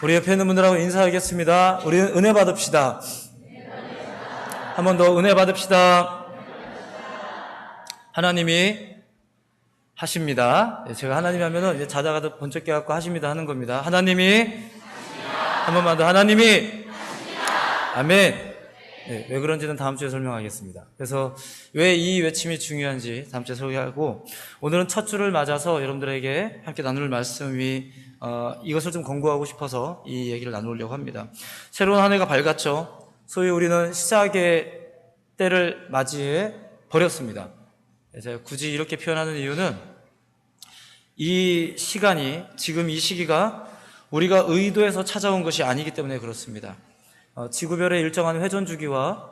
우리 옆에 있는 분들하고 인사하겠습니다. 우리 은혜 받읍시다. 한 번 더 은혜 받읍시다. 하나님이 하십니다. 제가 하나님이 하면은 이제 자다가도 번쩍 깨갖고 하십니다 하는 겁니다. 하나님이 한 번만 더 하나님이 아멘. 네, 왜 그런지는 다음 주에 설명하겠습니다. 그래서 왜 이 외침이 중요한지 다음 주에 소개하고, 오늘은 첫 주를 맞아서 여러분들에게 함께 나눌 말씀이 이것을 좀 권고하고 싶어서 이 얘기를 나누려고 합니다. 새로운 한 해가 밝았죠. 소위 우리는 시작의 때를 맞이해 버렸습니다. 제가 굳이 이렇게 표현하는 이유는 이 시간이, 지금 이 시기가 우리가 의도해서 찾아온 것이 아니기 때문에 그렇습니다. 지구별의 일정한 회전 주기와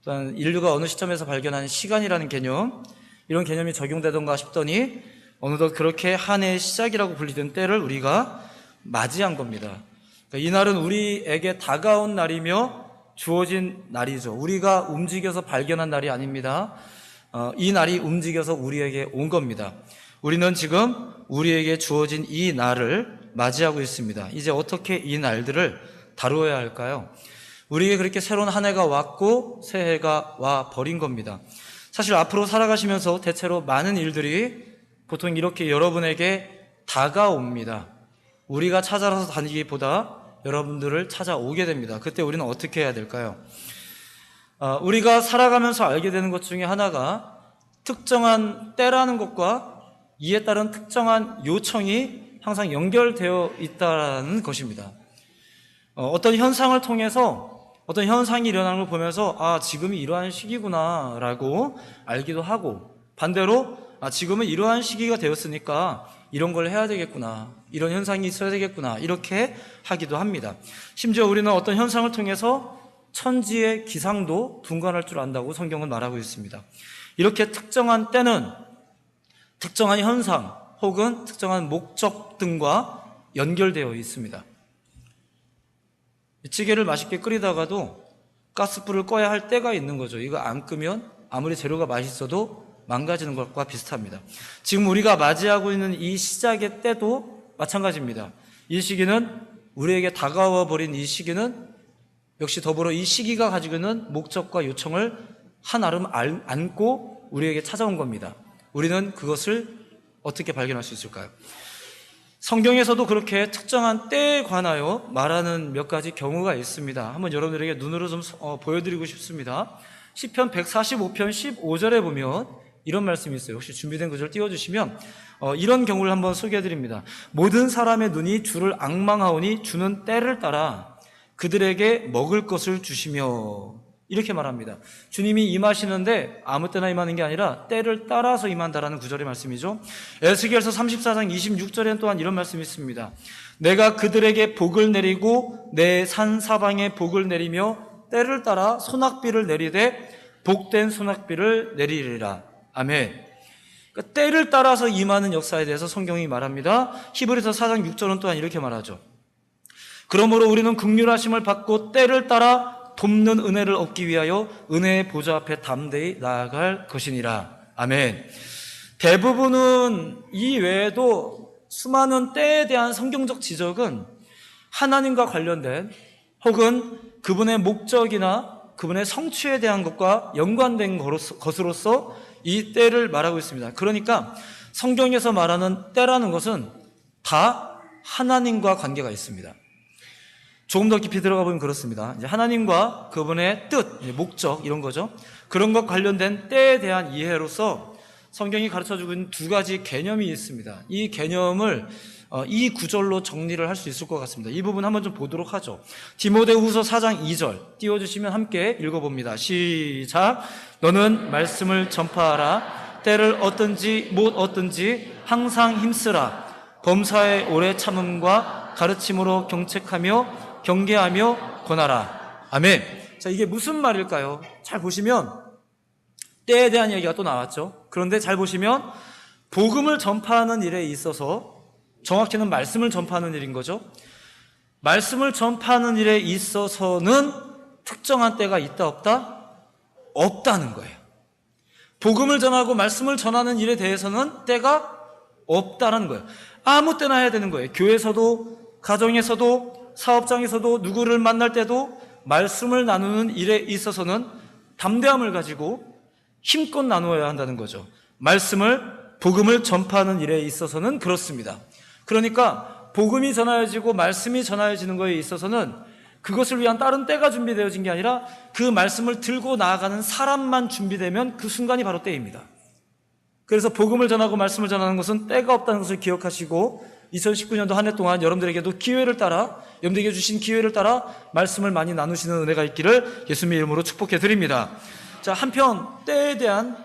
또한 인류가 어느 시점에서 발견한 시간이라는 개념, 이런 개념이 적용되던가 싶더니 어느덧 그렇게 한 해의 시작이라고 불리던 때를 우리가 맞이한 겁니다. 그러니까 이 날은 우리에게 다가온 날이며 주어진 날이죠. 우리가 움직여서 발견한 날이 아닙니다. 이 날이 움직여서 우리에게 온 겁니다. 우리는 지금 우리에게 주어진 이 날을 맞이하고 있습니다. 이제 어떻게 이 날들을 다루어야 할까요? 우리에게 그렇게 새로운 한 해가 왔고 새해가 와 버린 겁니다. 사실 앞으로 살아가시면서 대체로 많은 일들이 보통 이렇게 여러분에게 다가옵니다. 우리가 찾아서 다니기보다 여러분들을 찾아오게 됩니다. 그때 우리는 어떻게 해야 될까요? 우리가 살아가면서 알게 되는 것 중에 하나가 특정한 때라는 것과 이에 따른 특정한 요청이 항상 연결되어 있다는 것입니다. 어떤 현상을 통해서 어떤 현상이 일어나는 걸 보면서 지금이 이러한 시기구나 라고 알기도 하고, 반대로 지금은 이러한 시기가 되었으니까 이런 걸 해야 되겠구나, 이런 현상이 있어야 되겠구나, 이렇게 하기도 합니다. 심지어 우리는 어떤 현상을 통해서 천지의 기상도 둔간할 줄 안다고 성경은 말하고 있습니다. 이렇게 특정한 때는 특정한 현상 혹은 특정한 목적 등과 연결되어 있습니다. 찌개를 맛있게 끓이다가도 가스불을 꺼야 할 때가 있는 거죠. 이거 안 끄면 아무리 재료가 맛있어도 망가지는 것과 비슷합니다. 지금 우리가 맞이하고 있는 이 시작의 때도 마찬가지입니다. 이 시기는, 우리에게 다가와 버린 이 시기는 역시 더불어 이 시기가 가지고 있는 목적과 요청을 한아름 안고 우리에게 찾아온 겁니다. 우리는 그것을 어떻게 발견할 수 있을까요? 성경에서도 그렇게 특정한 때에 관하여 말하는 몇 가지 경우가 있습니다. 한번 여러분들에게 눈으로 좀 보여드리고 싶습니다. 시편 145편 15절에 보면 이런 말씀이 있어요. 혹시 준비된 구절 띄워주시면 이런 경우를 한번 소개해드립니다. 모든 사람의 눈이 주를 앙망하오니 주는 때를 따라 그들에게 먹을 것을 주시며, 이렇게 말합니다. 주님이 임하시는데 아무 때나 임하는 게 아니라 때를 따라서 임한다라는 구절의 말씀이죠. 에스겔서 34장 26절에는 또한 이런 말씀이 있습니다. 내가 그들에게 복을 내리고 내 산 사방에 복을 내리며 때를 따라 소낙비를 내리되 복된 소낙비를 내리리라. 아멘. 그러니까 때를 따라서 임하는 역사에 대해서 성경이 말합니다. 히브리서 4장 6절은 또한 이렇게 말하죠. 그러므로 우리는 긍휼하심을 받고 때를 따라 돕는 은혜를 얻기 위하여 은혜의 보좌 앞에 담대히 나아갈 것이니라. 아멘. 대부분은 이 외에도 수많은 때에 대한 성경적 지적은 하나님과 관련된 혹은 그분의 목적이나 그분의 성취에 대한 것과 연관된 것으로서 이 때를 말하고 있습니다. 그러니까 성경에서 말하는 때라는 것은 다 하나님과 관계가 있습니다. 조금 더 깊이 들어가 보면 그렇습니다. 이제 하나님과 그분의 뜻, 목적, 이런 거죠. 그런 것 관련된 때에 대한 이해로서 성경이 가르쳐주고 있는 두 가지 개념이 있습니다. 이 개념을 이 구절로 정리를 할 수 있을 것 같습니다. 이 부분 한번 좀 보도록 하죠. 디모데후서 4장 2절 띄워주시면 함께 읽어봅니다. 시작. 너는 말씀을 전파하라. 때를 얻든지 못 얻든지 항상 힘쓰라. 범사의 오래 참음과 가르침으로 경책하며 경계하며 권하라. 아멘. 자, 이게 무슨 말일까요? 잘 보시면 때에 대한 얘기가 또 나왔죠. 그런데 잘 보시면 복음을 전파하는 일에 있어서, 정확히는 말씀을 전파하는 일인 거죠. 말씀을 전파하는 일에 있어서는 특정한 때가 있다 없다? 없다는 거예요. 복음을 전하고 말씀을 전하는 일에 대해서는 때가 없다는 거예요. 아무 때나 해야 되는 거예요. 교회에서도, 가정에서도, 사업장에서도 누구를 만날 때도 말씀을 나누는 일에 있어서는 담대함을 가지고 힘껏 나누어야 한다는 거죠. 복음을 전파하는 일에 있어서는 그렇습니다. 그러니까 복음이 전하여지고 말씀이 전하여지는 것에 있어서는 그것을 위한 다른 때가 준비되어진 게 아니라 그 말씀을 들고 나아가는 사람만 준비되면 그 순간이 바로 때입니다. 그래서 복음을 전하고 말씀을 전하는 것은 때가 없다는 것을 기억하시고 2019년도 한 해 동안 여러분들에게도 여러분들에게 주신 기회를 따라 말씀을 많이 나누시는 은혜가 있기를 예수님의 이름으로 축복해 드립니다. 자, 한편 때에 대한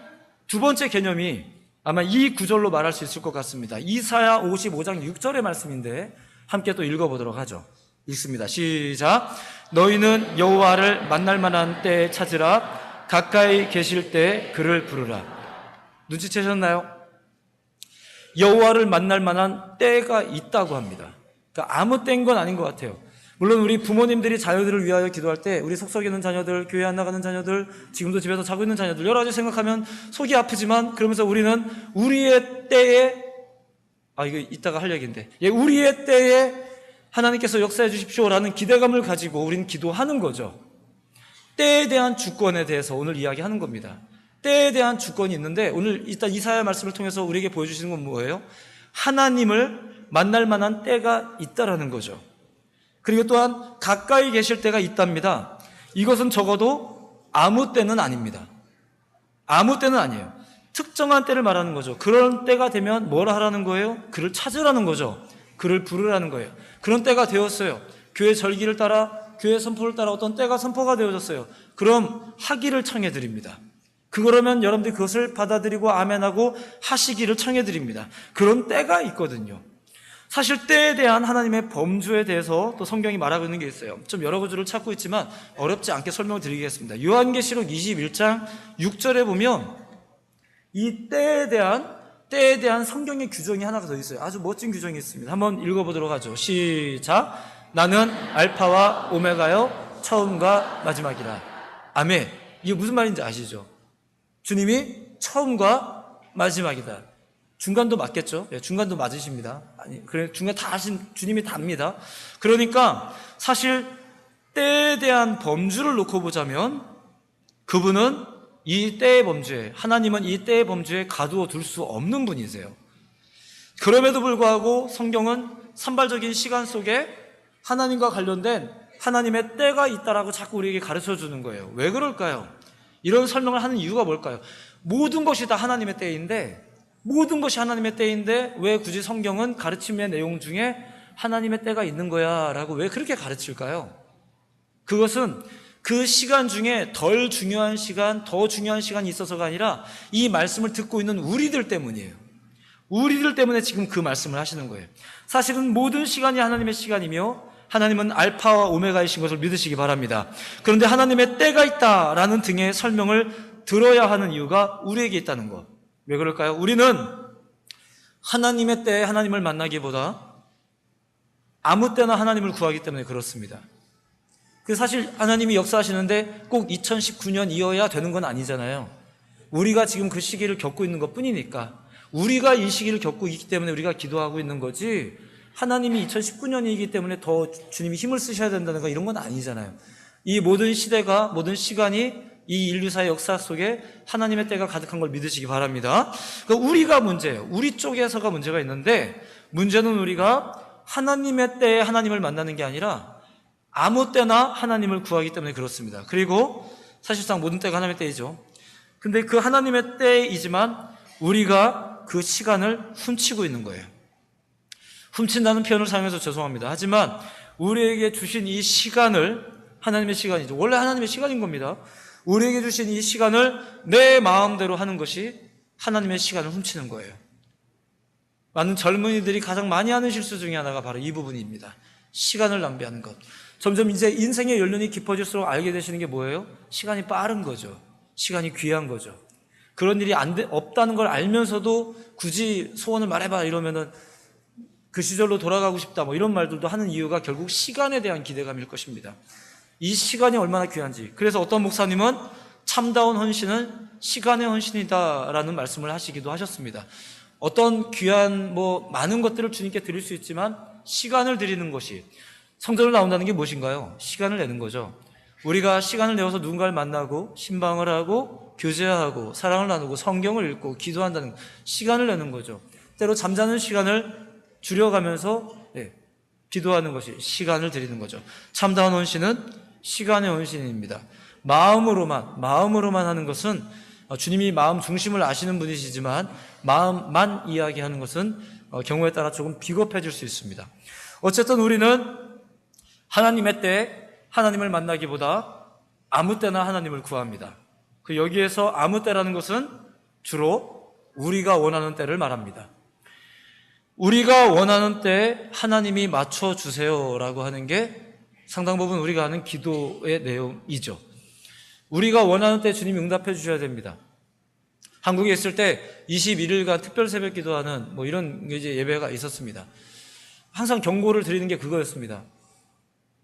두 번째 개념이 아마 이 구절로 말할 수 있을 것 같습니다. 이사야 55장 6절의 말씀인데 함께 또 읽어보도록 하죠. 읽습니다. 시작. 너희는 여호와를 만날 만한 때에 찾으라. 가까이 계실 때 그를 부르라. 눈치채셨나요? 여호와를 만날 만한 때가 있다고 합니다. 그러니까 아무 때인 건 아닌 것 같아요. 물론 우리 부모님들이 자녀들을 위하여 기도할 때 우리 속썩이는 있는 자녀들, 교회 안 나가는 자녀들, 지금도 집에서 자고 있는 자녀들 여러 가지 생각하면 속이 아프지만 그러면서 우리는 우리의 때에 이거 이따가 할 얘기인데 우리의 때에 하나님께서 역사해 주십시오라는 기대감을 가지고 우리는 기도하는 거죠. 때에 대한 주권에 대해서 오늘 이야기하는 겁니다. 때에 대한 주권이 있는데 오늘 일단 이사야 말씀을 통해서 우리에게 보여주시는 건 뭐예요? 하나님을 만날 만한 때가 있다라는 거죠. 그리고 또한 가까이 계실 때가 있답니다. 이것은 적어도 아무 때는 아닙니다. 아무 때는 아니에요. 특정한 때를 말하는 거죠. 그런 때가 되면 뭘 하라는 거예요? 그를 찾으라는 거죠. 그를 부르라는 거예요. 그런 때가 되었어요. 교회 절기를 따라, 교회 선포를 따라 어떤 때가 선포가 되어졌어요. 그럼 하기를 청해 드립니다. 그러면 여러분들이 그것을 받아들이고 아멘하고 하시기를 청해 드립니다. 그런 때가 있거든요. 사실 때에 대한 하나님의 범주에 대해서 또 성경이 말하고 있는 게 있어요. 좀 여러 구절을 찾고 있지만 어렵지 않게 설명을 드리겠습니다. 요한계시록 21장 6절에 보면 이 때에 대한 성경의 규정이 하나가 더 있어요. 아주 멋진 규정이 있습니다. 한번 읽어보도록 하죠. 시작. 나는 알파와 오메가요 처음과 마지막이라. 아멘. 이게 무슨 말인지 아시죠? 주님이 처음과 마지막이다. 중간도 맞겠죠? 예, 중간도 맞으십니다. 아니, 그래, 중간 다 하신, 주님이 답니다. 그러니까, 사실, 때에 대한 범주를 놓고 보자면, 그분은 이 때의 범주에, 하나님은 이 때의 범주에 가두어 둘 수 없는 분이세요. 그럼에도 불구하고 성경은 산발적인 시간 속에 하나님과 관련된 하나님의 때가 있다라고 자꾸 우리에게 가르쳐 주는 거예요. 왜 그럴까요? 이런 설명을 하는 이유가 뭘까요? 모든 것이 다 하나님의 때인데 왜 굳이 성경은 가르침의 내용 중에 하나님의 때가 있는 거야 라고 왜 그렇게 가르칠까요? 그것은 그 시간 중에 덜 중요한 시간, 더 중요한 시간이 있어서가 아니라 이 말씀을 듣고 있는 우리들 때문이에요. 우리들 때문에 지금 그 말씀을 하시는 거예요. 사실은 모든 시간이 하나님의 시간이며 하나님은 알파와 오메가이신 것을 믿으시기 바랍니다. 그런데 하나님의 때가 있다라는 등의 설명을 들어야 하는 이유가 우리에게 있다는 것. 왜 그럴까요? 우리는 하나님의 때에 하나님을 만나기보다 아무 때나 하나님을 구하기 때문에 그렇습니다. 사실 하나님이 역사하시는데 꼭 2019년이어야 되는 건 아니잖아요. 우리가 지금 그 시기를 겪고 있는 것 뿐이니까 우리가 이 시기를 겪고 있기 때문에 우리가 기도하고 있는 거지 하나님이 2019년이기 때문에 더 주님이 힘을 쓰셔야 된다는 거 이런 건 아니잖아요. 이 모든 시대가 모든 시간이 이 인류사의 역사 속에 하나님의 때가 가득한 걸 믿으시기 바랍니다. 그러니까 우리가 문제예요. 우리 쪽에서가 문제가 있는데 문제는 우리가 하나님의 때에 하나님을 만나는 게 아니라 아무 때나 하나님을 구하기 때문에 그렇습니다. 그리고 사실상 모든 때가 하나님의 때이죠. 근데 그 하나님의 때이지만 우리가 그 시간을 훔치고 있는 거예요. 훔친다는 표현을 사용해서 죄송합니다. 하지만 우리에게 주신 이 시간을 하나님의 시간이죠. 원래 하나님의 시간인 겁니다. 우리에게 주신 이 시간을 내 마음대로 하는 것이 하나님의 시간을 훔치는 거예요. 많은 젊은이들이 가장 많이 하는 실수 중에 하나가 바로 이 부분입니다. 시간을 낭비하는 것. 점점 이제 인생의 연륜이 깊어질수록 알게 되시는 게 뭐예요? 시간이 빠른 거죠. 시간이 귀한 거죠. 그런 일이 없다는 걸 알면서도 굳이 소원을 말해봐 이러면은 그 시절로 돌아가고 싶다 뭐 이런 말들도 하는 이유가 결국 시간에 대한 기대감일 것입니다. 이 시간이 얼마나 귀한지. 그래서 어떤 목사님은 참다운 헌신은 시간의 헌신이다라는 말씀을 하시기도 하셨습니다. 어떤 귀한 많은 것들을 주님께 드릴 수 있지만 시간을 드리는 것이 성전을 나온다는 게 무엇인가요? 시간을 내는 거죠. 우리가 시간을 내어서 누군가를 만나고 신방을 하고 교제하고 사랑을 나누고 성경을 읽고 기도한다는 시간을 내는 거죠. 때로 잠자는 시간을 줄여가면서 기도하는 것이 시간을 드리는 거죠. 참다운 헌신은 시간의 헌신입니다. 마음으로만 하는 것은 주님이 마음 중심을 아시는 분이시지만 마음만 이야기하는 것은 경우에 따라 조금 비겁해질 수 있습니다. 어쨌든 우리는 하나님의 때 하나님을 만나기보다 아무 때나 하나님을 구합니다. 여기에서 아무 때라는 것은 주로 우리가 원하는 때를 말합니다. 우리가 원하는 때에 하나님이 맞춰주세요라고 하는 게 상당 부분 우리가 하는 기도의 내용이죠. 우리가 원하는 때 주님이 응답해 주셔야 됩니다. 한국에 있을 때 21일간 특별 새벽 기도하는 이런 이제 예배가 있었습니다. 항상 경고를 드리는 게 그거였습니다.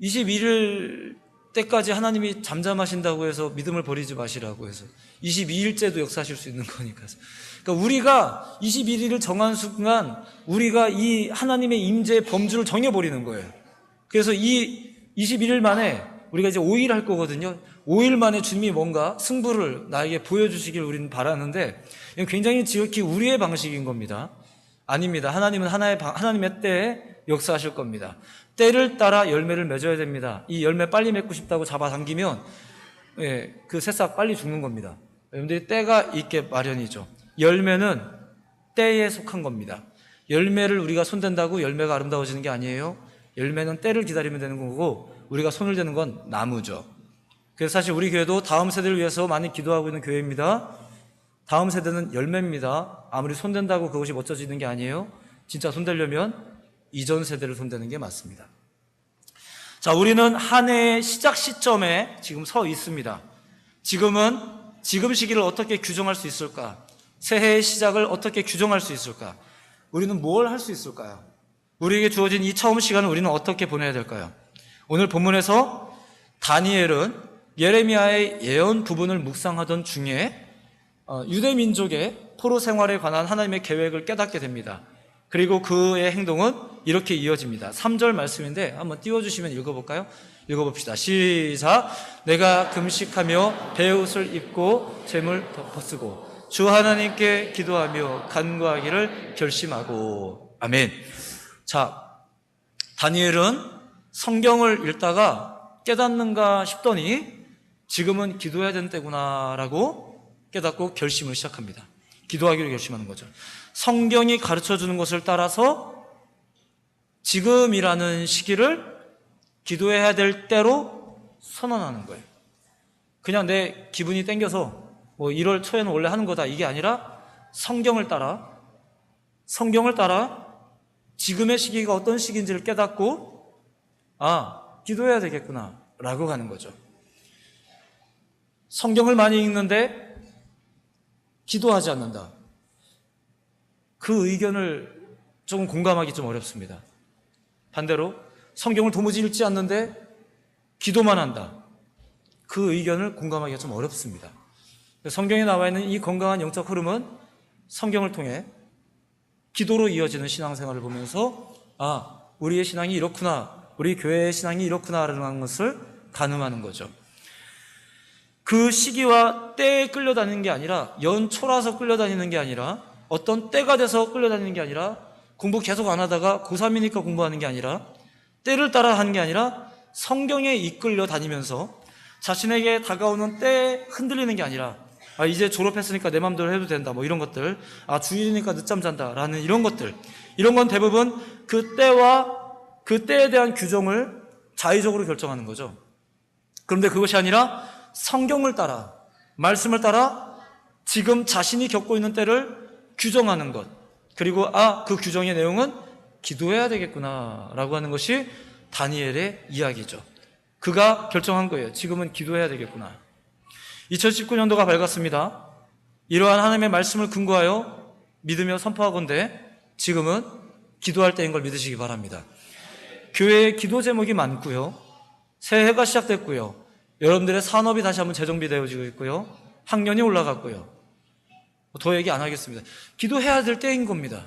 21일 때까지 하나님이 잠잠하신다고 해서 믿음을 버리지 마시라고 해서 22일째도 역사하실 수 있는 거니까. 그러니까 우리가 21일을 정한 순간 우리가 이 하나님의 임재의 범주를 정해버리는 거예요. 그래서 이 21일 만에 우리가 이제 5일 할 거거든요. 5일 만에 주님이 뭔가 승부를 나에게 보여주시길 우리는 바라는데 이건 굉장히 지극히 우리의 방식인 겁니다. 아닙니다. 하나님은 하나님의 때에 역사하실 겁니다. 때를 따라 열매를 맺어야 됩니다. 이 열매 빨리 맺고 싶다고 잡아당기면 그 새싹 빨리 죽는 겁니다. 여러분들이 때가 있게 마련이죠. 열매는 때에 속한 겁니다. 열매를 우리가 손댄다고 열매가 아름다워지는 게 아니에요. 열매는 때를 기다리면 되는 거고 우리가 손을 대는 건 나무죠. 그래서 사실 우리 교회도 다음 세대를 위해서 많이 기도하고 있는 교회입니다. 다음 세대는 열매입니다. 아무리 손댄다고 그것이 멋져지는 게 아니에요. 진짜 손대려면 이전 세대를 손대는 게 맞습니다. 자, 우리는 한 해의 시작 시점에 지금 서 있습니다. 지금 시기를 어떻게 규정할 수 있을까? 새해의 시작을 어떻게 규정할 수 있을까? 우리는 뭘 할 수 있을까요? 우리에게 주어진 이 처음 시간을 우리는 어떻게 보내야 될까요? 오늘 본문에서 다니엘은 예레미야의 예언 부분을 묵상하던 중에 유대 민족의 포로 생활에 관한 하나님의 계획을 깨닫게 됩니다. 그리고 그의 행동은 이렇게 이어집니다. 3절 말씀인데 한번 띄워주시면 읽어볼까요? 읽어봅시다. 시작. 내가 금식하며 베옷을 입고 재물 덮어쓰고 주 하나님께 기도하며 간구하기를 결심하고. 아멘. 자, 다니엘은 성경을 읽다가 깨닫는가 싶더니 지금은 기도해야 되는 때구나라고 깨닫고 결심을 시작합니다. 기도하기로 결심하는 거죠. 성경이 가르쳐주는 것을 따라서 지금이라는 시기를 기도해야 될 때로 선언하는 거예요. 그냥 내 기분이 땡겨서 1월 초에는 원래 하는 거다 이게 아니라 성경을 따라 지금의 시기가 어떤 시기인지를 깨닫고 기도해야 되겠구나 라고 가는 거죠. 성경을 많이 읽는데 기도하지 않는다. 그 의견을 조금 공감하기 좀 어렵습니다. 반대로 성경을 도무지 읽지 않는데 기도만 한다. 그 의견을 공감하기가 좀 어렵습니다. 성경에 나와 있는 이 건강한 영적 흐름은 성경을 통해 기도로 이어지는 신앙생활을 보면서 우리의 신앙이 이렇구나, 우리 교회의 신앙이 이렇구나라는 것을 가늠하는 거죠. 그 시기와 때에 끌려다니는 게 아니라 연초라서 끌려다니는 게 아니라 어떤 때가 돼서 끌려다니는 게 아니라 공부 계속 안 하다가 고3이니까 공부하는 게 아니라 때를 따라 하는 게 아니라 성경에 이끌려 다니면서 자신에게 다가오는 때에 흔들리는 게 아니라 이제 졸업했으니까 내 맘대로 해도 된다 이런 것들, 주일이니까 늦잠 잔다 라는 이런 것들, 이런 건 대부분 그 때와 그 때에 대한 규정을 자의적으로 결정하는 거죠. 그런데 그것이 아니라 성경을 따라, 말씀을 따라 지금 자신이 겪고 있는 때를 규정하는 것, 그리고 그 규정의 내용은 기도해야 되겠구나 라고 하는 것이 다니엘의 이야기죠. 그가 결정한 거예요. 지금은 기도해야 되겠구나. 2019년도가 밝았습니다. 이러한 하나님의 말씀을 근거하여 믿으며 선포하건대 지금은 기도할 때인 걸 믿으시기 바랍니다. 교회에 기도 제목이 많고요. 새해가 시작됐고요. 여러분들의 산업이 다시 한번 재정비되어지고 있고요. 학년이 올라갔고요. 더 얘기 안 하겠습니다. 기도해야 될 때인 겁니다.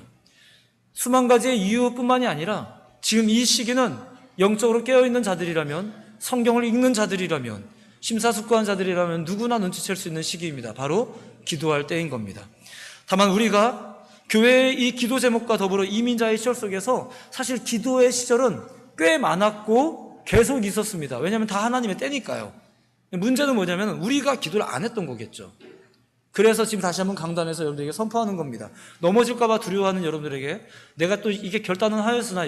수만 가지의 이유뿐만이 아니라 지금 이 시기는 영적으로 깨어있는 자들이라면, 성경을 읽는 자들이라면, 심사숙고한 자들이라면 누구나 눈치챌 수 있는 시기입니다. 바로 기도할 때인 겁니다. 다만 우리가 교회의 이 기도 제목과 더불어 이민자의 시절 속에서 사실 기도의 시절은 꽤 많았고 계속 있었습니다. 왜냐하면 다 하나님의 때니까요. 문제는 뭐냐면 우리가 기도를 안 했던 거겠죠. 그래서 지금 다시 한번 강단에서 여러분들에게 선포하는 겁니다. 넘어질까봐 두려워하는 여러분들에게 내가 또 이게 결단은 하였으나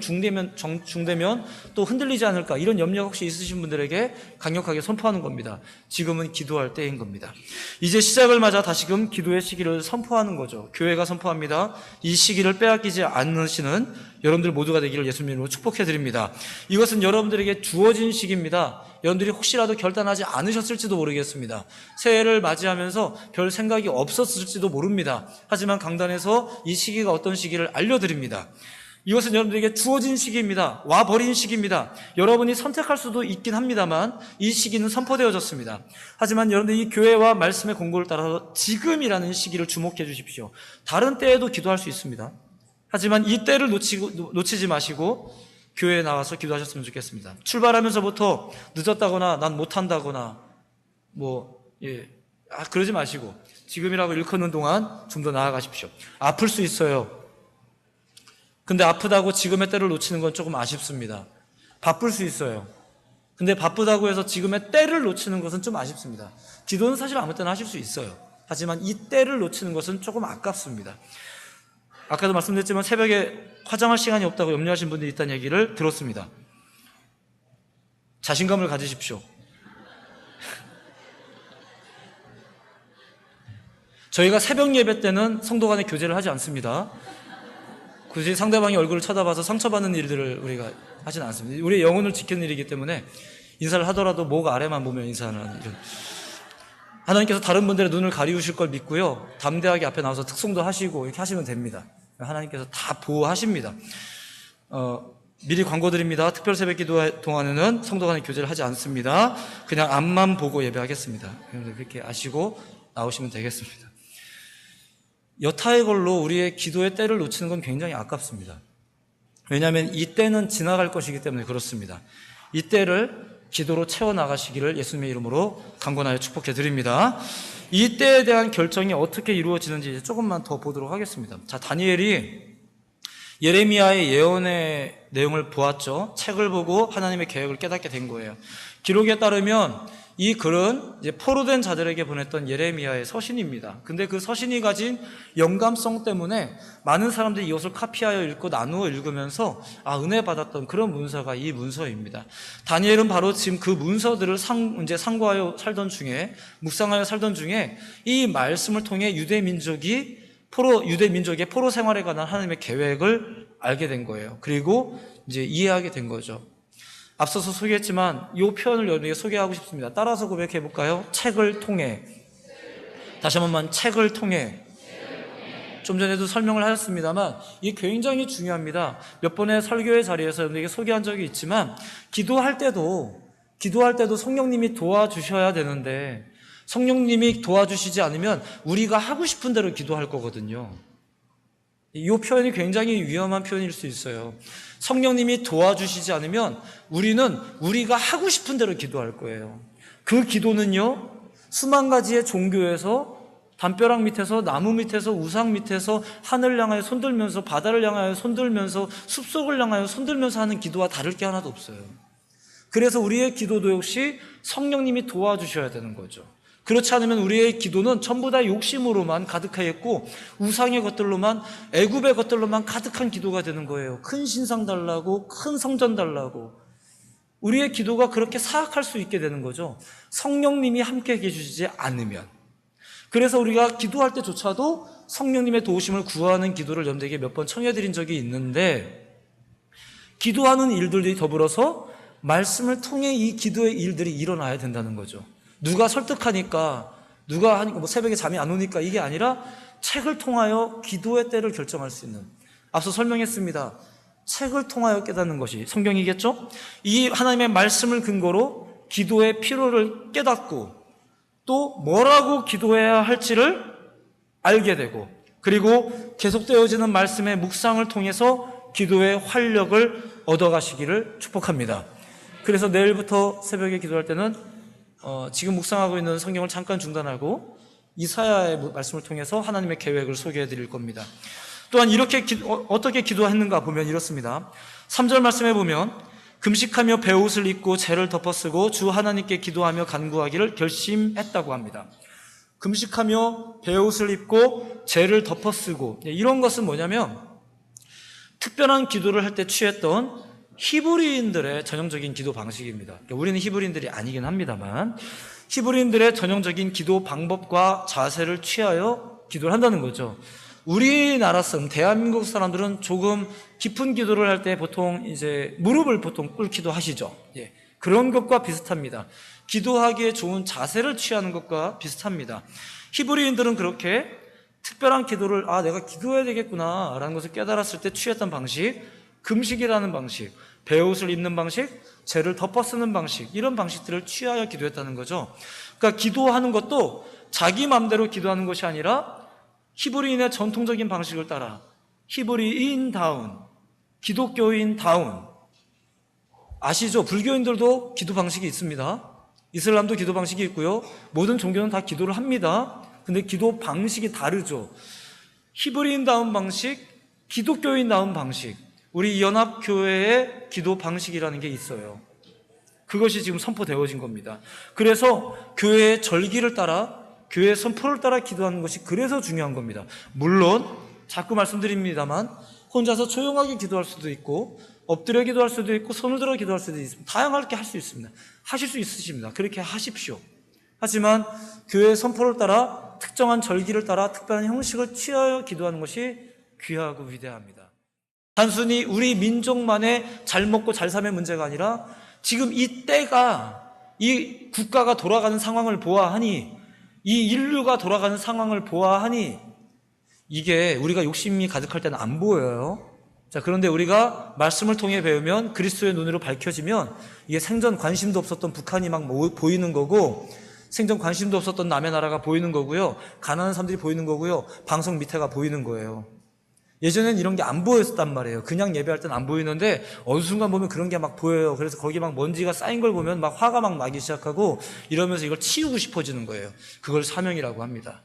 중되면 또 흔들리지 않을까, 이런 염려가 혹시 있으신 분들에게 강력하게 선포하는 겁니다. 지금은 기도할 때인 겁니다. 이제 시작을 맞아 다시금 기도의 시기를 선포하는 거죠. 교회가 선포합니다. 이 시기를 빼앗기지 않으시는 여러분들 모두가 되기를 예수님 이름으로 축복해드립니다. 이것은 여러분들에게 주어진 시기입니다. 여러분들이 혹시라도 결단하지 않으셨을지도 모르겠습니다. 새해를 맞이하면서 별 생각이 없었을지도 모릅니다. 하지만 강단에서 이 시기가 어떤 시기를 알려드립니다. 이것은 여러분들에게 주어진 시기입니다. 와버린 시기입니다. 여러분이 선택할 수도 있긴 합니다만 이 시기는 선포되어졌습니다. 하지만 여러분들이 이 교회와 말씀의 공고를 따라서 지금이라는 시기를 주목해 주십시오. 다른 때에도 기도할 수 있습니다. 하지만 이 때를 놓치지 마시고 교회에 나와서 기도하셨으면 좋겠습니다. 출발하면서부터 늦었다거나 난 못한다거나 그러지 마시고 지금이라고 일컫는 동안 좀 더 나아가십시오. 아플 수 있어요. 근데 아프다고 지금의 때를 놓치는 건 조금 아쉽습니다. 바쁠 수 있어요. 근데 바쁘다고 해서 지금의 때를 놓치는 것은 좀 아쉽습니다. 기도는 사실 아무 때나 하실 수 있어요. 하지만 이 때를 놓치는 것은 조금 아깝습니다. 아까도 말씀드렸지만 새벽에 화장할 시간이 없다고 염려하신 분들이 있다는 얘기를 들었습니다. 자신감을 가지십시오. 저희가 새벽 예배 때는 성도 간에 교제를 하지 않습니다. 굳이 상대방의 얼굴을 쳐다봐서 상처받는 일들을 우리가 하진 않습니다. 우리의 영혼을 지키는 일이기 때문에 인사를 하더라도 목 아래만 보면 인사하는 이런. 하나님께서 다른 분들의 눈을 가리우실 걸 믿고요, 담대하게 앞에 나와서 특송도 하시고 이렇게 하시면 됩니다. 하나님께서 다 보호하십니다. 미리 광고드립니다. 특별 새벽 기도 동안에는 성도 간의 교제를 하지 않습니다. 그냥 앞만 보고 예배하겠습니다. 그렇게 아시고 나오시면 되겠습니다. 여타의 걸로 우리의 기도의 때를 놓치는 건 굉장히 아깝습니다. 왜냐하면 이 때는 지나갈 것이기 때문에 그렇습니다. 이 때를 기도로 채워나가시기를 예수님의 이름으로 강권하여 축복해 드립니다. 이 때에 대한 결정이 어떻게 이루어지는지 조금만 더 보도록 하겠습니다. 자, 다니엘이 예레미야의 예언의 내용을 보았죠. 책을 보고 하나님의 계획을 깨닫게 된 거예요. 기록에 따르면 이 글은 이제 포로된 자들에게 보냈던 예레미야의 서신입니다. 근데 그 서신이 가진 영감성 때문에 많은 사람들이 이것을 카피하여 읽고 나누어 읽으면서 은혜 받았던 그런 문서가 이 문서입니다. 다니엘은 바로 지금 그 문서들을 이제 상고하여 살던 중에, 묵상하여 살던 중에 이 말씀을 통해 유대 민족의 포로 생활에 관한 하나님의 계획을 알게 된 거예요. 그리고 이제 이해하게 된 거죠. 앞서서 소개했지만 이 표현을 여러분에게 소개하고 싶습니다. 따라서 고백해 볼까요? 책을 통해. 다시 한 번만, 책을 통해. 좀 전에도 설명을 하셨습니다만 이게 굉장히 중요합니다. 몇 번의 설교의 자리에서 여러분에게 소개한 적이 있지만 기도할 때도 성령님이 도와주셔야 되는데 성령님이 도와주시지 않으면 우리가 하고 싶은 대로 기도할 거거든요. 이 표현이 굉장히 위험한 표현일 수 있어요. 성령님이 도와주시지 않으면 우리는 우리가 하고 싶은 대로 기도할 거예요. 그 기도는요, 수만 가지의 종교에서 담벼락 밑에서, 나무 밑에서, 우상 밑에서 하늘을 향하여 손들면서, 바다를 향하여 손들면서, 숲속을 향하여 손들면서 하는 기도와 다를 게 하나도 없어요. 그래서 우리의 기도도 역시 성령님이 도와주셔야 되는 거죠. 그렇지 않으면 우리의 기도는 전부 다 욕심으로만 가득해 있고 우상의 것들로만, 애굽의 것들로만 가득한 기도가 되는 거예요. 큰 신상 달라고, 큰 성전 달라고. 우리의 기도가 그렇게 사악할 수 있게 되는 거죠. 성령님이 함께 해주시지 않으면. 그래서 우리가 기도할 때조차도 성령님의 도우심을 구하는 기도를 여러분들에게 몇 번 청해드린 적이 있는데, 기도하는 일들이 더불어서 말씀을 통해 이 기도의 일들이 일어나야 된다는 거죠. 누가 설득하니까, 누가 하니까, 새벽에 잠이 안 오니까 이게 아니라 책을 통하여 기도의 때를 결정할 수 있는, 앞서 설명했습니다. 책을 통하여 깨닫는 것이 성경이겠죠? 이 하나님의 말씀을 근거로 기도의 필요를 깨닫고 또 뭐라고 기도해야 할지를 알게 되고, 그리고 계속되어지는 말씀의 묵상을 통해서 기도의 활력을 얻어가시기를 축복합니다. 그래서 내일부터 새벽에 기도할 때는 지금 묵상하고 있는 성경을 잠깐 중단하고 이사야의 말씀을 통해서 하나님의 계획을 소개해 드릴 겁니다. 또한 이렇게 어떻게 기도했는가 보면 이렇습니다. 3절 말씀에 보면 금식하며 베옷을 입고 재를 덮어쓰고 주 하나님께 기도하며 간구하기를 결심했다고 합니다. 금식하며 베옷을 입고 재를 덮어쓰고, 이런 것은 뭐냐면 특별한 기도를 할 때 취했던 히브리인들의 전형적인 기도 방식입니다. 우리는 히브리인들이 아니긴 합니다만 히브리인들의 전형적인 기도 방법과 자세를 취하여 기도를 한다는 거죠. 우리나라 사람, 대한민국 사람들은 조금 깊은 기도를 할 때 보통 이제 무릎을 보통 꿇기도 하시죠. 예, 그런 것과 비슷합니다. 기도하기에 좋은 자세를 취하는 것과 비슷합니다. 히브리인들은 그렇게 특별한 기도를 내가 기도해야 되겠구나 라는 것을 깨달았을 때 취했던 방식, 금식이라는 방식, 베옷을 입는 방식, 재를 덮어쓰는 방식, 이런 방식들을 취하여 기도했다는 거죠. 그러니까 기도하는 것도 자기 마음대로 기도하는 것이 아니라 히브리인의 전통적인 방식을 따라 히브리인다운, 기독교인다운, 아시죠? 불교인들도 기도 방식이 있습니다. 이슬람도 기도 방식이 있고요. 모든 종교는 다 기도를 합니다. 근데 기도 방식이 다르죠. 히브리인다운 방식, 기독교인다운 방식, 우리 연합교회의 기도 방식이라는 게 있어요. 그것이 지금 선포되어진 겁니다. 그래서 교회의 절기를 따라, 교회의 선포를 따라 기도하는 것이 그래서 중요한 겁니다. 물론 자꾸 말씀드립니다만 혼자서 조용하게 기도할 수도 있고 엎드려 기도할 수도 있고 손을 들어 기도할 수도 있습니다. 다양하게 할 수 있습니다. 하실 수 있으십니다. 그렇게 하십시오. 하지만 교회의 선포를 따라 특정한 절기를 따라 특별한 형식을 취하여 기도하는 것이 귀하고 위대합니다. 단순히 우리 민족만의 잘 먹고 잘 삶의 문제가 아니라 지금 이 때가, 이 국가가 돌아가는 상황을 보아하니, 이 인류가 돌아가는 상황을 보아하니 이게 우리가 욕심이 가득할 때는 안 보여요. 자, 그런데 우리가 말씀을 통해 배우면 그리스도의 눈으로 밝혀지면 이게 생전 관심도 없었던 북한이 막 보이는 거고, 생전 관심도 없었던 남의 나라가 보이는 거고요, 가난한 사람들이 보이는 거고요, 방송 밑에가 보이는 거예요. 예전엔 이런 게 안 보였단 말이에요. 그냥 예배할 땐 안 보이는데 어느 순간 보면 그런 게 막 보여요. 그래서 거기 막 먼지가 쌓인 걸 보면 막 화가 막 나기 시작하고 이러면서 이걸 치우고 싶어지는 거예요. 그걸 사명이라고 합니다.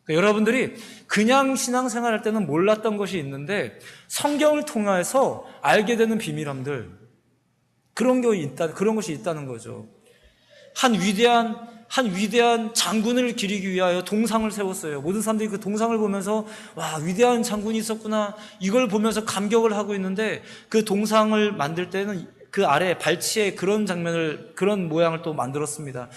그러니까 여러분들이 그냥 신앙생활 할 때는 몰랐던 것이 있는데 성경을 통해서 알게 되는 비밀함들, 그런 것이 있다는 거죠. 한 위대한 장군을 기리기 위하여 동상을 세웠어요. 모든 사람들이 그 동상을 보면서 와, 위대한 장군이 있었구나, 이걸 보면서 감격을 하고 있는데 그 동상을 만들 때는 그 아래 발치에 그런 모양을 또 만들었습니다.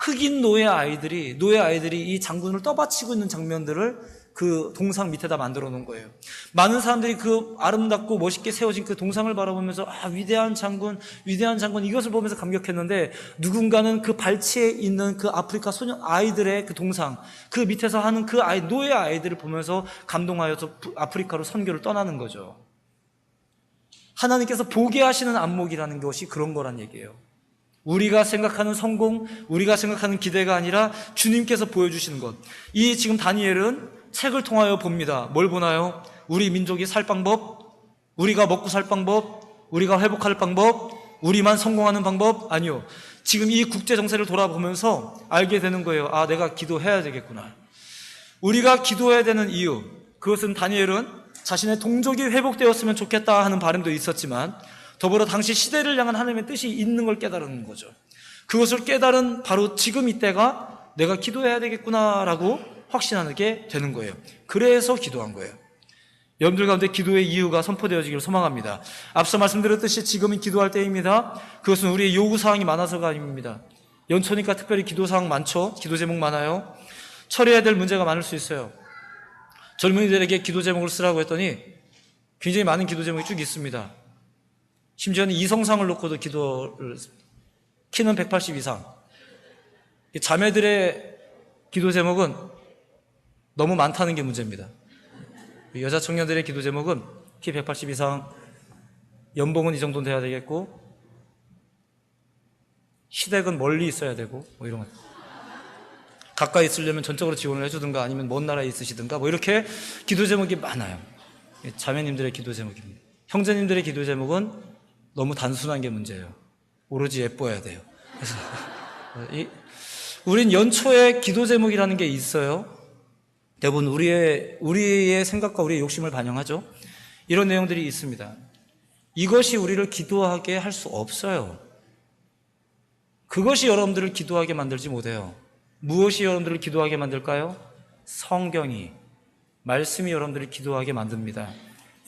흑인 노예 아이들이 이 장군을 떠받치고 있는 장면들을 그 동상 밑에다 만들어 놓은 거예요. 많은 사람들이 그 아름답고 멋있게 세워진 그 동상을 바라보면서 위대한 장군 이것을 보면서 감격했는데, 누군가는 그 발치에 있는 그 아프리카 소년 아이들의 그 동상, 그 밑에서 하는 그 노예 아이들을 보면서 감동하여서 아프리카로 선교를 떠나는 거죠. 하나님께서 보게 하시는 안목이라는 것이 그런 거란 얘기예요. 우리가 생각하는 성공, 우리가 생각하는 기대가 아니라 주님께서 보여주시는 것. 이 지금 다니엘은 책을 통하여 봅니다. 뭘 보나요? 우리 민족이 살 방법, 우리가 먹고 살 방법, 우리가 회복할 방법, 우리만 성공하는 방법? 아니요. 지금 이 국제 정세를 돌아보면서 알게 되는 거예요. 내가 기도해야 되겠구나. 우리가 기도해야 되는 이유, 그것은 다니엘은 자신의 동족이 회복되었으면 좋겠다 하는 바람도 있었지만 더불어 당시 시대를 향한 하나님의 뜻이 있는 걸 깨달은 거죠. 그것을 깨달은 바로 지금 이때가 내가 기도해야 되겠구나라고 확신하게 되는 거예요. 그래서 기도한 거예요. 여러분들 가운데 기도의 이유가 선포되어지기를 소망합니다. 앞서 말씀드렸듯이 지금은 기도할 때입니다. 그것은 우리의 요구사항이 많아서가 아닙니다. 연초니까 특별히 기도사항 많죠. 기도 제목 많아요. 처리해야 될 문제가 많을 수 있어요. 젊은이들에게 기도 제목을 쓰라고 했더니 굉장히 많은 기도 제목이 쭉 있습니다. 심지어는 이성상을 놓고도 기도를, 키는 180 이상. 자매들의 기도 제목은 너무 많다는 게 문제입니다. 여자 청년들의 기도 제목은 키 180 이상, 연봉은 이 정도는 돼야 되겠고, 시댁은 멀리 있어야 되고, 이런 것. 가까이 있으려면 전적으로 지원을 해주든가 아니면 먼 나라에 있으시든가, 이렇게 기도 제목이 많아요. 자매님들의 기도 제목입니다. 형제님들의 기도 제목은 너무 단순한 게 문제예요. 오로지 예뻐야 돼요. 그래서 우린 연초에 기도 제목이라는 게 있어요. 대부분 우리의 생각과 우리의 욕심을 반영하죠. 이런 내용들이 있습니다. 이것이 우리를 기도하게 할 수 없어요. 그것이 여러분들을 기도하게 만들지 못해요. 무엇이 여러분들을 기도하게 만들까요? 성경이, 말씀이 여러분들을 기도하게 만듭니다.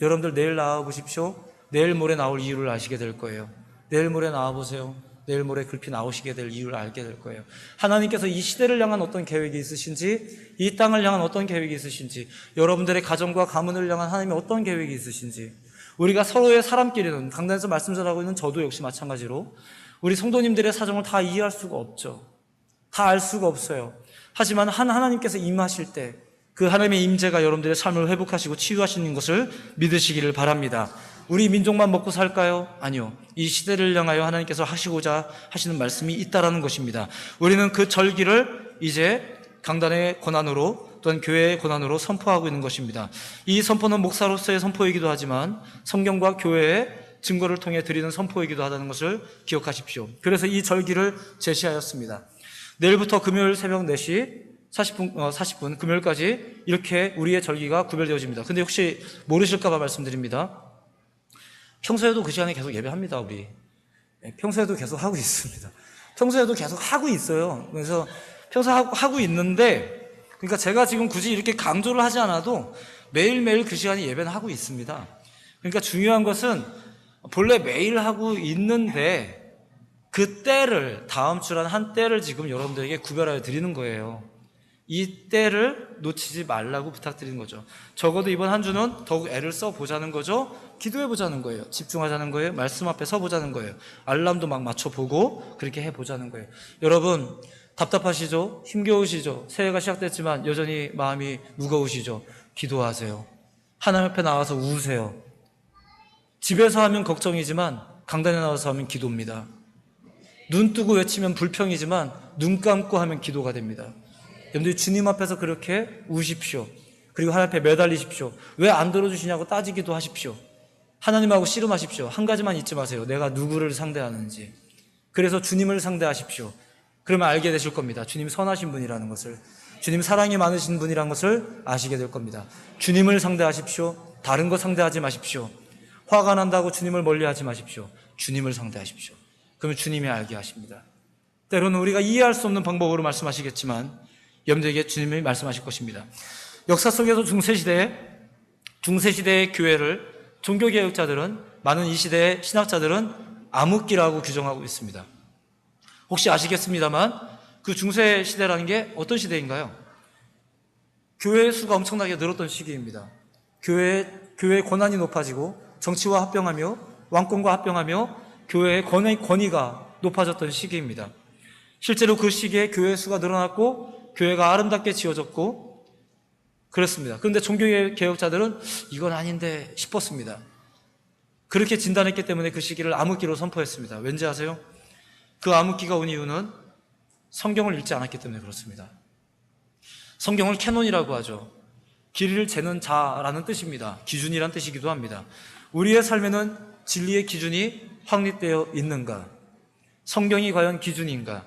여러분들 내일 나와보십시오. 내일 모레 나올 이유를 아시게 될 거예요. 내일 모레 나와보세요. 내일 모레 급히 나오시게 될 이유를 알게 될 거예요. 하나님께서 이 시대를 향한 어떤 계획이 있으신지, 이 땅을 향한 어떤 계획이 있으신지, 여러분들의 가정과 가문을 향한 하나님의 어떤 계획이 있으신지, 우리가 서로의 사람끼리는, 강단에서 말씀 전하고 있는 저도 역시 마찬가지로 우리 성도님들의 사정을 다 이해할 수가 없죠. 다 알 수가 없어요. 하지만 하나님께서 임하실 때 그 하나님의 임재가 여러분들의 삶을 회복하시고 치유하시는 것을 믿으시기를 바랍니다. 우리 민족만 먹고 살까요? 아니요. 이 시대를 향하여 하나님께서 하시고자 하시는 말씀이 있다라는 것입니다. 우리는 그 절기를 이제 강단의 권한으로 또한 교회의 권한으로 선포하고 있는 것입니다. 이 선포는 목사로서의 선포이기도 하지만 성경과 교회의 증거를 통해 드리는 선포이기도 하다는 것을 기억하십시오. 그래서 이 절기를 제시하였습니다. 내일부터 금요일 새벽 4시 40분 금요일까지 이렇게 우리의 절기가 구별되어집니다. 근데 혹시 모르실까 봐 말씀드립니다. 평소에도 그 시간에 계속 예배합니다, 우리. 평소에도 계속 하고 있습니다. 평소에도 계속 하고 있어요. 그래서 평소 하고 있는데, 그러니까 제가 지금 굳이 이렇게 강조를 하지 않아도 매일매일 그 시간에 예배는 하고 있습니다. 그러니까 중요한 것은 본래 매일 하고 있는데 그 때를, 다음 주라는 한 때를 지금 여러분들에게 구별하여 드리는 거예요. 이 때를 놓치지 말라고 부탁드리는 거죠. 적어도 이번 한 주는 더욱 애를 써보자는 거죠. 기도해보자는 거예요. 집중하자는 거예요. 말씀 앞에 서보자는 거예요. 알람도 막 맞춰보고 그렇게 해보자는 거예요. 여러분 답답하시죠? 힘겨우시죠? 새해가 시작됐지만 여전히 마음이 무거우시죠? 기도하세요. 하나님 앞에 나와서 우세요. 집에서 하면 걱정이지만 강단에 나와서 하면 기도입니다. 눈 뜨고 외치면 불평이지만 눈 감고 하면 기도가 됩니다. 여러분들 주님 앞에서 그렇게 우십시오. 그리고 하나님 앞에 매달리십시오. 왜 안 들어주시냐고 따지기도 하십시오. 하나님하고 씨름하십시오. 한 가지만 잊지 마세요. 내가 누구를 상대하는지. 그래서 주님을 상대하십시오. 그러면 알게 되실 겁니다. 주님 선하신 분이라는 것을, 주님 사랑이 많으신 분이라는 것을 아시게 될 겁니다. 주님을 상대하십시오. 다른 거 상대하지 마십시오. 화가 난다고 주님을 멀리하지 마십시오. 주님을 상대하십시오. 그러면 주님이 알게 하십니다. 때로는 우리가 이해할 수 없는 방법으로 말씀하시겠지만 여러분들에게 주님이 말씀하실 것입니다. 역사 속에서 중세시대의 교회를 종교개혁자들은, 많은 이 시대의 신학자들은 암흑기라고 규정하고 있습니다. 혹시 아시겠습니다만 그 중세시대라는 게 어떤 시대인가요? 교회의 수가 엄청나게 늘었던 시기입니다. 교회의 권한이 높아지고 정치와 합병하며 왕권과 합병하며 교회의 권위가 높아졌던 시기입니다. 실제로 그 시기에 교회의 수가 늘어났고 교회가 아름답게 지어졌고 그렇습니다. 그런데 종교개혁자들은 이건 아닌데 싶었습니다. 그렇게 진단했기 때문에 그 시기를 암흑기로 선포했습니다. 왠지 아세요? 그 암흑기가 온 이유는 성경을 읽지 않았기 때문에 그렇습니다. 성경을 캐논이라고 하죠. 길이를 재는 자라는 뜻입니다. 기준이란 뜻이기도 합니다. 우리의 삶에는 진리의 기준이 확립되어 있는가? 성경이 과연 기준인가?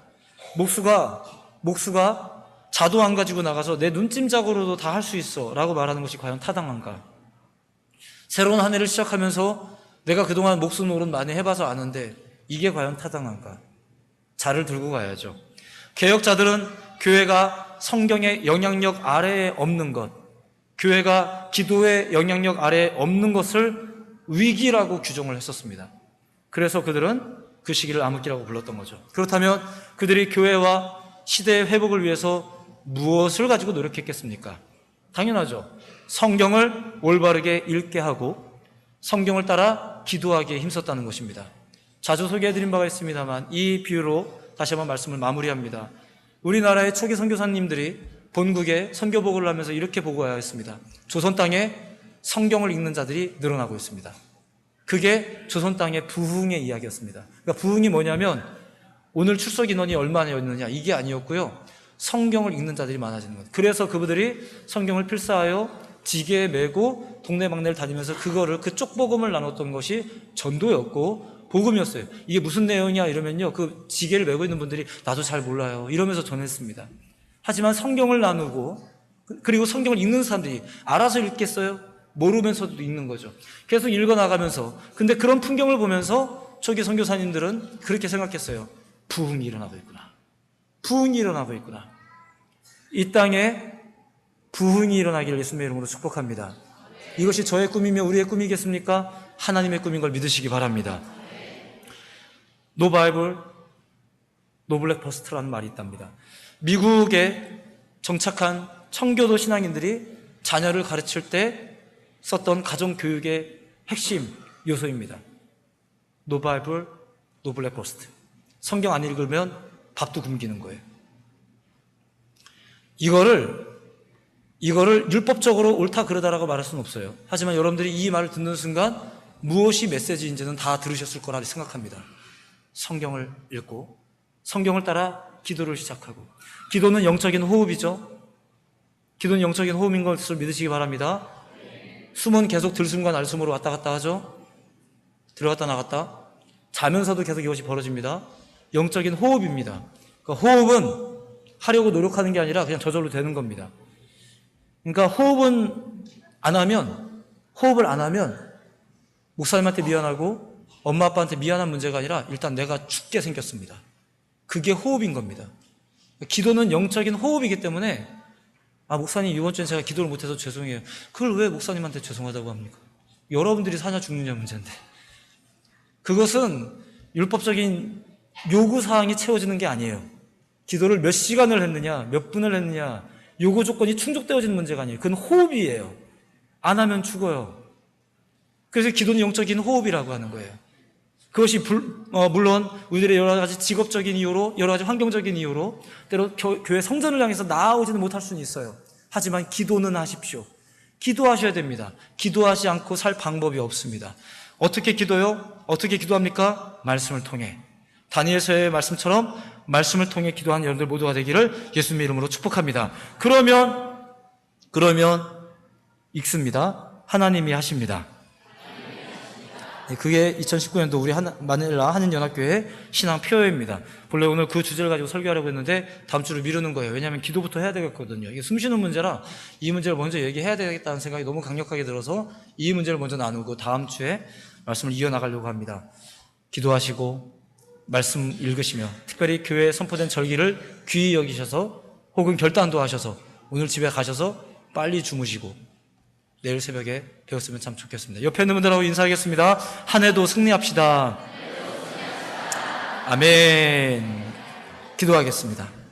목수가 자도 안 가지고 나가서 내 눈찜작으로도 다 할 수 있어 라고 말하는 것이 과연 타당한가? 새로운 한 해를 시작하면서 내가 그동안 목수 노릇 많이 해봐서 아는데 이게 과연 타당한가? 자를 들고 가야죠. 개혁자들은 교회가 성경의 영향력 아래에 없는 것, 교회가 기도의 영향력 아래에 없는 것을 위기라고 규정을 했었습니다. 그래서 그들은 그 시기를 암흑기라고 불렀던 거죠. 그렇다면 그들이 교회와 시대의 회복을 위해서 무엇을 가지고 노력했겠습니까? 당연하죠. 성경을 올바르게 읽게 하고 성경을 따라 기도하기에 힘썼다는 것입니다. 자주 소개해드린 바가 있습니다만 이 비유로 다시 한번 말씀을 마무리합니다. 우리나라의 초기 선교사님들이 본국에 선교보고를 하면서 이렇게 보고하였습니다. 조선 땅에 성경을 읽는 자들이 늘어나고 있습니다. 그게 조선 땅의 부흥의 이야기였습니다. 그러니까 부흥이 뭐냐면 오늘 출석 인원이 얼마나였느냐 이게 아니었고요. 성경을 읽는 자들이 많아지는 것. 그래서 그분들이 성경을 필사하여 지게에 메고 동네방네를 다니면서 그 쪽복음을 나눴던 것이 전도였고 복음이었어요. 이게 무슨 내용이야 이러면요, 그 지게를 메고 있는 분들이 나도 잘 몰라요 이러면서 전했습니다. 하지만 성경을 나누고, 그리고 성경을 읽는 사람들이 알아서 읽겠어요? 모르면서도 읽는 거죠. 계속 읽어나가면서, 근데 그런 풍경을 보면서 초기 선교사님들은 그렇게 생각했어요. 부흥이 일어나고 있구나. 부흥이 일어나고 있구나. 이 땅에 부흥이 일어나기를 예수님의 이름으로 축복합니다. 이것이 저의 꿈이며 우리의 꿈이겠습니까? 하나님의 꿈인 걸 믿으시기 바랍니다. No Bible, No Black First라는 말이 있답니다. 미국에 정착한 청교도 신앙인들이 자녀를 가르칠 때 썼던 가정교육의 핵심 요소입니다. No Bible, No Black First. 성경 안 읽으면 밥도 굶기는 거예요. 이거를 율법적으로 옳다 그러다라고 말할 수는 없어요. 하지만 여러분들이 이 말을 듣는 순간 무엇이 메시지인지는 다 들으셨을 거라 생각합니다. 성경을 읽고 성경을 따라 기도를 시작하고, 기도는 영적인 호흡이죠. 기도는 영적인 호흡인 것을 믿으시기 바랍니다. 숨은 계속 들숨과 날숨으로 왔다 갔다 하죠. 들어갔다 나갔다. 자면서도 계속 이것이 벌어집니다. 영적인 호흡입니다. 그러니까 호흡은 하려고 노력하는 게 아니라 그냥 저절로 되는 겁니다. 그러니까 호흡을 안 하면 목사님한테 미안하고 엄마 아빠한테 미안한 문제가 아니라 일단 내가 죽게 생겼습니다. 그게 호흡인 겁니다. 기도는 영적인 호흡이기 때문에, 목사님 이번 주엔 제가 기도를 못해서 죄송해요. 그걸 왜 목사님한테 죄송하다고 합니까? 여러분들이 사냐 죽느냐 문제인데. 그것은 율법적인 요구사항이 채워지는 게 아니에요. 기도를 몇 시간을 했느냐, 몇 분을 했느냐, 요구 조건이 충족되어지는 문제가 아니에요. 그건 호흡이에요. 안 하면 죽어요. 그래서 기도는 영적인 호흡이라고 하는 거예요. 그것이 물론 우리들의 여러 가지 직업적인 이유로, 여러 가지 환경적인 이유로 때로 교회 성전을 향해서 나아오지는 못할 수는 있어요. 하지만 기도는 하십시오. 기도하셔야 됩니다. 기도하지 않고 살 방법이 없습니다. 어떻게 기도요? 어떻게 기도합니까? 말씀을 통해. 다니엘서의 말씀처럼 말씀을 통해 기도하는 여러분들 모두가 되기를 예수님의 이름으로 축복합니다. 그러면 읽습니다. 하나님이 하십니다. 그게 2019년도 우리 마닐라 한인연합교회 신앙 표어입니다. 본래 오늘 그 주제를 가지고 설교하려고 했는데 다음 주로 미루는 거예요. 왜냐하면 기도부터 해야 되겠거든요. 이게 숨쉬는 문제라 이 문제를 먼저 얘기해야 되겠다는 생각이 너무 강력하게 들어서 이 문제를 먼저 나누고 다음 주에 말씀을 이어나가려고 합니다. 기도하시고 말씀 읽으시며, 특별히 교회에 선포된 절기를 귀히 여기셔서 혹은 결단도 하셔서 오늘 집에 가셔서 빨리 주무시고 내일 새벽에 배웠으면 참 좋겠습니다. 옆에 있는 분들하고 인사하겠습니다. 한 해도 승리합시다. 아멘. 기도하겠습니다.